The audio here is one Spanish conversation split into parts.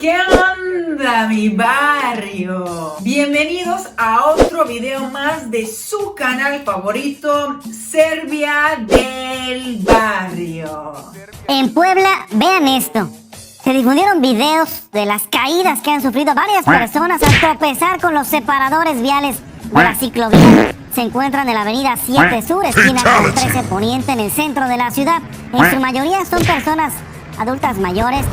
¿Qué onda, mi barrio? Bienvenidos a otro video más de su canal favorito, Serbia del Barrio. En Puebla, vean esto. Se difundieron videos de las caídas que han sufrido varias personas al tropezar con los separadores viales de la ciclovía. Se encuentran en la avenida 7 Sur, esquina con 13 Poniente, en el centro de la ciudad. En su mayoría son personas adultas mayores.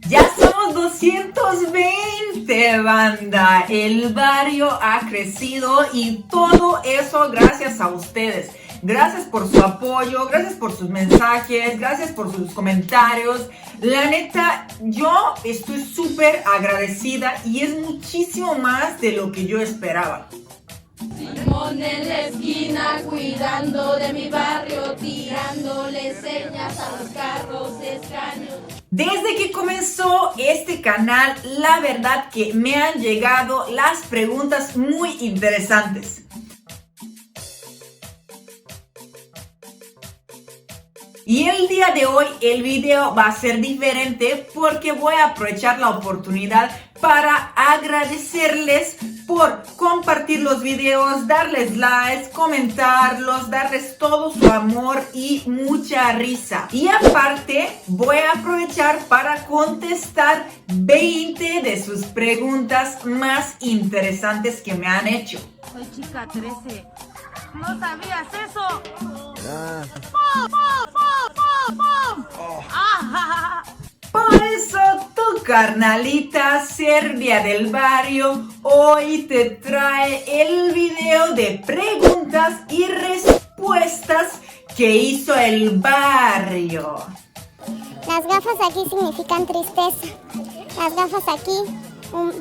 Ya somos 220, banda. El barrio ha crecido y todo eso gracias a ustedes. Gracias por su apoyo, gracias por sus mensajes, gracias por sus comentarios. La neta, yo estoy súper agradecida y es muchísimo más de lo que yo esperaba. Simón en la esquina cuidando de mi barrio, tirándole señas a los carros extraños. Desde que comenzó este canal, la verdad que me han llegado las preguntas muy interesantes. Y el día de hoy el video va a ser diferente porque voy a aprovechar la oportunidad para agradecerles por compartir los videos, darles likes, comentarlos, darles todo su amor y mucha risa. Y aparte voy a aprovechar para contestar 20 de sus preguntas más interesantes que me han hecho. Soy chica 13. ¿No sabías eso? Por eso tu carnalita Serbia del Barrio hoy te trae el video de preguntas y respuestas que hizo el barrio. Las gafas aquí significan tristeza. Las gafas aquí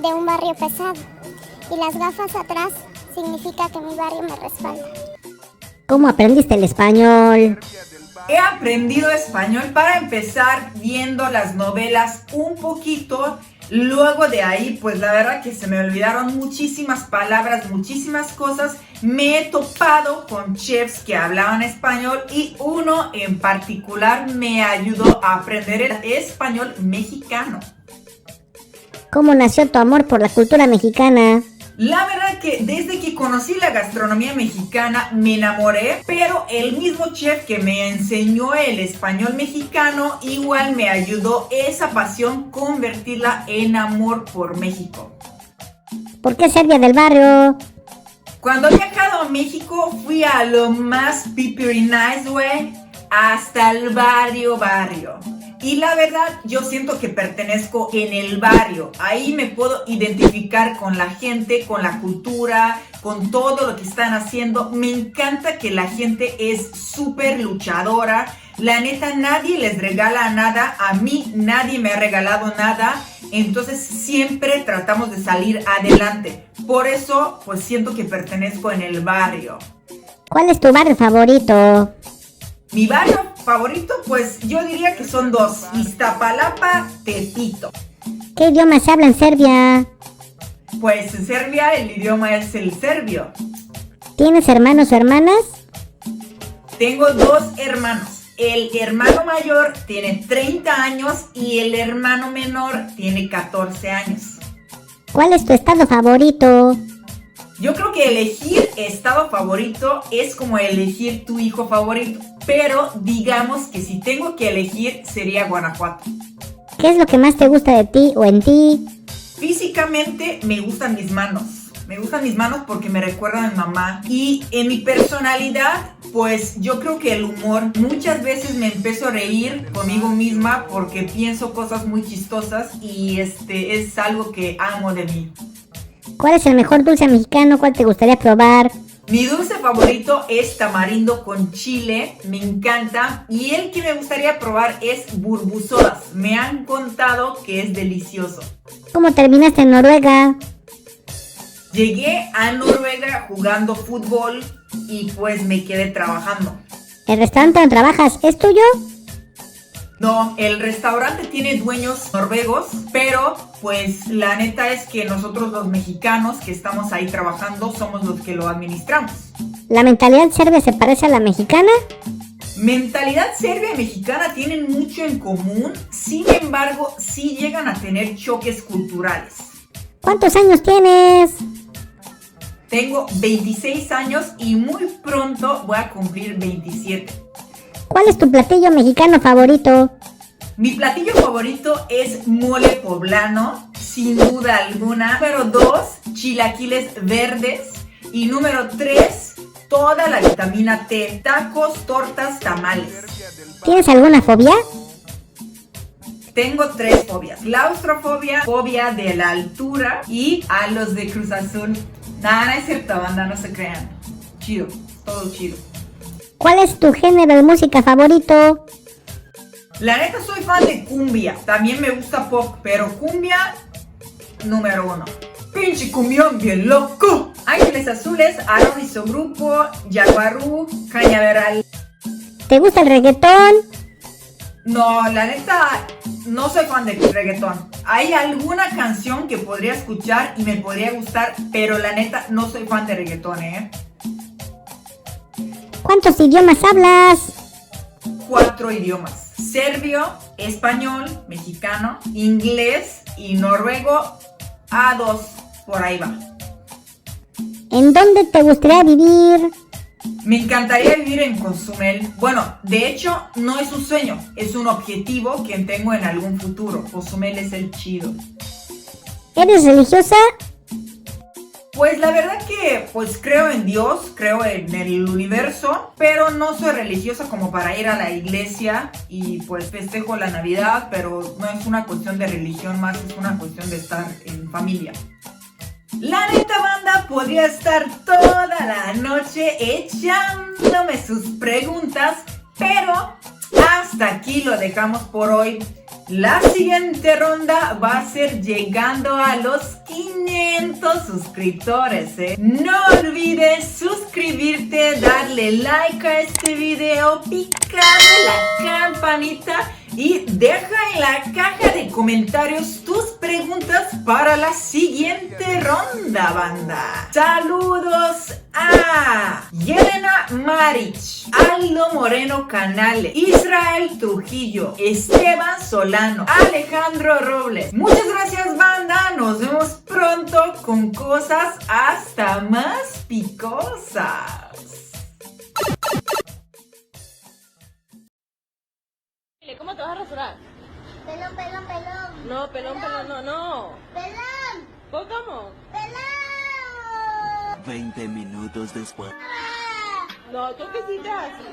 de un barrio pesado. Y las gafas atrás significa que mi barrio me respalda. ¿Cómo aprendiste el español? He aprendido español para empezar viendo las novelas un poquito. Luego de ahí, pues la verdad que se me olvidaron muchísimas palabras, muchísimas cosas. Me he topado con chefs que hablaban español y uno en particular me ayudó a aprender el español mexicano. ¿Cómo nació tu amor por la cultura mexicana? La verdad que desde que conocí la gastronomía mexicana me enamoré, pero el mismo chef que me enseñó el español mexicano igual me ayudó esa pasión convertirla en amor por México. ¿Por qué Serbia del Barrio? Cuando he viajado a México fui a lo más pipiri nice, güey, hasta el barrio. Y la verdad, yo siento que pertenezco en el barrio. Ahí me puedo identificar con la gente, con la cultura, con todo lo que están haciendo. Me encanta que la gente es súper luchadora. La neta, nadie les regala nada. A mí nadie me ha regalado nada. Entonces siempre tratamos de salir adelante. Por eso, pues siento que pertenezco en el barrio. ¿Cuál es tu barrio favorito? Mi barrio favorito, pues yo diría que son dos: Iztapalapa, Tepito. ¿Qué idioma se habla en Serbia? Pues en Serbia el idioma es el serbio. ¿Tienes hermanos o hermanas? Tengo dos hermanos. El hermano mayor tiene 30 años y el hermano menor tiene 14 años. ¿Cuál es tu estado favorito? Yo creo que elegir estado favorito es como elegir tu hijo favorito. Pero digamos que si tengo que elegir sería Guanajuato. ¿Qué es lo que más te gusta de ti o en ti? Físicamente me gustan mis manos. Me gustan mis manos porque me recuerdan a mi mamá. Y en mi personalidad, pues yo creo que el humor. Muchas veces me empiezo a reír conmigo misma porque pienso cosas muy chistosas y es algo que amo de mí. ¿Cuál es el mejor dulce mexicano? ¿Cuál te gustaría probar? Mi dulce favorito es tamarindo con chile, me encanta. Y el que me gustaría probar es burbusodas. Me han contado que es delicioso. ¿Cómo terminaste en Noruega? Llegué a Noruega jugando fútbol y pues me quedé trabajando. ¿El restaurante donde trabajas es tuyo? No, el restaurante tiene dueños noruegos, pero pues la neta es que nosotros los mexicanos que estamos ahí trabajando somos los que lo administramos. ¿La mentalidad serbia se parece a la mexicana? Mentalidad serbia y mexicana tienen mucho en común, sin embargo, sí llegan a tener choques culturales. ¿Cuántos años tienes? Tengo 26 años y muy pronto voy a cumplir 27. ¿Cuál es tu platillo mexicano favorito? Mi platillo favorito es mole poblano, sin duda alguna. Número 2, chilaquiles verdes. Y número 3, toda la vitamina T, tacos, tortas, tamales. ¿Tienes alguna fobia? Tengo 3 fobias: claustrofobia, fobia de la altura y a los de Cruz Azul. Nada, no es cierto, banda, no se crean. Chido, todo chido. ¿Cuál es tu género de música favorito? La neta soy fan de cumbia, también me gusta pop, pero cumbia número 1. Pinche cumbión bien loco. Ángeles Azules, Aaron y su grupo, Yaguarú, Cañaveral. ¿Te gusta el reggaetón? No, la neta, no soy fan del reggaetón. Hay alguna canción que podría escuchar y me podría gustar, pero la neta, no soy fan de reggaetón, ¿Cuántos idiomas hablas? 4 idiomas: serbio, español, mexicano, inglés y noruego. A2, por ahí va. ¿En dónde te gustaría vivir? Me encantaría vivir en Cozumel. Bueno, de hecho, no es un sueño, es un objetivo que tengo en algún futuro. Cozumel es el chido. ¿Eres religiosa? Pues la verdad que pues creo en Dios, creo en el universo, pero no soy religiosa como para ir a la iglesia y pues festejo la Navidad, pero no es una cuestión de religión, más es una cuestión de estar en familia. La neta, banda, podría estar toda la noche echándome sus preguntas, pero hasta aquí lo dejamos por hoy. La siguiente ronda va a ser llegando a los 500 suscriptores, No olvides suscribirte, darle like a este video, picarle la campanita y deja en la caja de comentarios tus preguntas para la siguiente ronda, banda. Saludos a Yelena Maric, Aldo Moreno Canales, Israel Trujillo, Esteban Solano, Alejandro Robles. Muchas gracias, banda. Nos vemos pronto con cosas hasta más picosas. ¿Cómo te vas a rasurar? Pelón, pelón, pelón. No, pelón, no. Pelón, ¿Cómo? pelón. 20 minutos después. No, tú qué hiciste así.